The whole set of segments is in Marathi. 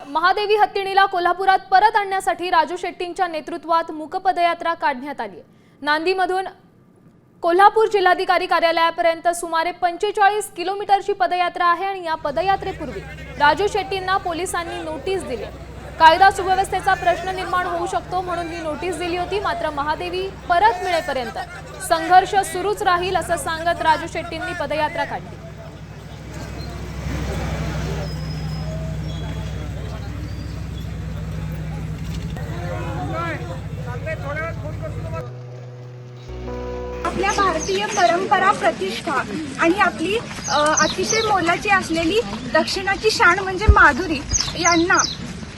महादेवी हत्तीणीला कोल्हापुरात परत आणण्यासाठी राजू शेट्टींच्या नेतृत्वात मूक पदयात्रा काढण्यात आली आहे। नांदीमधून कोल्हापूर जिल्हाधिकारी कार्यालयापर्यंत सुमारे 45 किलोमीटरची पदयात्रा आहे आणि या पदयात्रेपूर्वी राजू शेट्टींना पोलिसांनी नोटीस दिली। कायदा सुव्यवस्थेचा प्रश्न निर्माण होऊ शकतो म्हणून ही नोटीस दिली होती। मात्र महादेवी परत मिळेपर्यंत संघर्ष सुरूच राहील असं सांगत राजू शेट्टींनी पदयात्रा काढली। आपल्या भारतीय परंपरा प्रतिष्ठा आणि आपली अतिशय मोलाची असलेली दक्षिणाची शान म्हणजे माधुरी यांना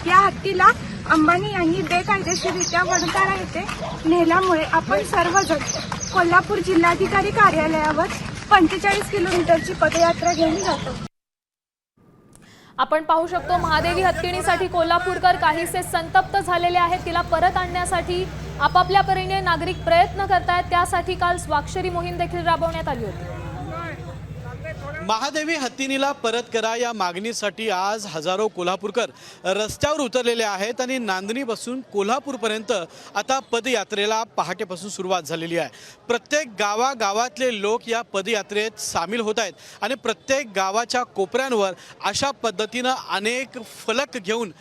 या हत्तीला अंबानी यांनी बेकायदेशीररित्या वडताळा येथे नेल्यामुळे आपण सर्वजण कोल्हापूर जिल्हाधिकारी कार्यालयावर 45 किलोमीटरची पदयात्रा घेऊन जातो। आपण पाहू शकतो महादेवी हत्तीणीसाठी कोल्हापूरकर काहीसे संतप्त झालेले आहेत। तिला परत आणण्यासाठी आपापल्या परीने नागरिक प्रयत्न करतायत। त्यासाठी काल स्वाक्षरी मोहीम देखील राबवण्यात आली होती। महादेवी हत्तीणीला परत करा या मागणीसाठी आज हजारो कोल्हापूरकर रस्त्यावर उतरलेले आहेत आणि नांदणीपासून कोल्हापूरपर्यंत आता पदयात्रेला पहाटेपासून सुरुवात झालेली आहे। प्रत्येक गावागावातले लोक या पदयात्रेत सामील होत आहेत आणि प्रत्येक गावाच्या कोपऱ्यांवर अशा पद्धतीनं अनेक फलक घेऊन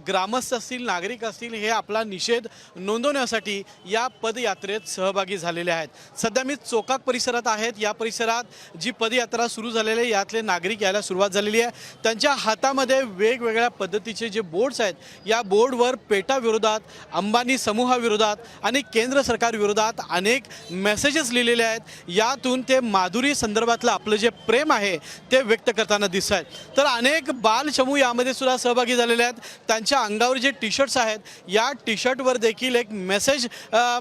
ग्रामस्थ असतील नागरिक असतील हे आपला निषेध नोंदवण्यासाठी या पदयात्रेत सहभागी झालेले आहेत। सध्या मी चोकाक परिसरात आहेत। या परिसरात जी पदयात्रा सुरू झालेले यातले नागरिक यायला सुरुवात झालेली आहे। त्यांच्या हातामध्ये वेगवेगळ्या पद्धतीचे जे बोर्ड्स आहेत या बोर्डवर पेटा विरोधात अंबानी समूहाविरोधात आणि केंद्र सरकार विरोधात अनेक मेसेजेस लिहिलेले आहेत। यातून ते माधुरी संदर्भातलं आपलं जे प्रेम आहे ते व्यक्त करताना दिसत आहेत। तर अनेक बालचमू यामध्ये सुद्धा सहभागी झालेले आहेत। त्यांच्या अंगावर जे टी शर्ट्स आहेत या टी शर्टवर देखील एक मेसेज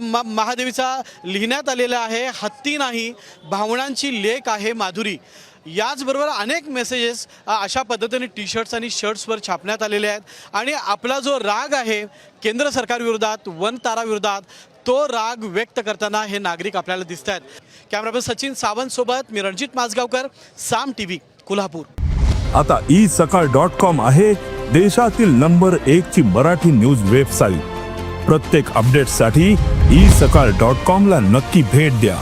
महादेवीचा लिहिण्यात आलेला आहे। हत्ती नाही भावनांची लेक आहे माधुरी। याचबरोबर अनेक मेसेजेस अशा पद्धतीने टी शर्ट्स आणि शर्ट्सवर छापण्यात आलेले आहेत आणि आपला जो राग आहे केंद्र सरकार विरोधात वनतारा विरोधात तो राग व्यक्त करताना हे नागरिक आपल्याला दिसत आहेत। कॅमेरामॅन सचिन सावंत सोबत मी रणजित माजगावकर, साम टीव्ही, कोल्हापूर। आता isakal.com आहे देशातील नंबर 1 ची मराठी न्यूज वेबसाईट। प्रत्येक अपडेटसाठी isakal.com ला नक्की भेट द्या।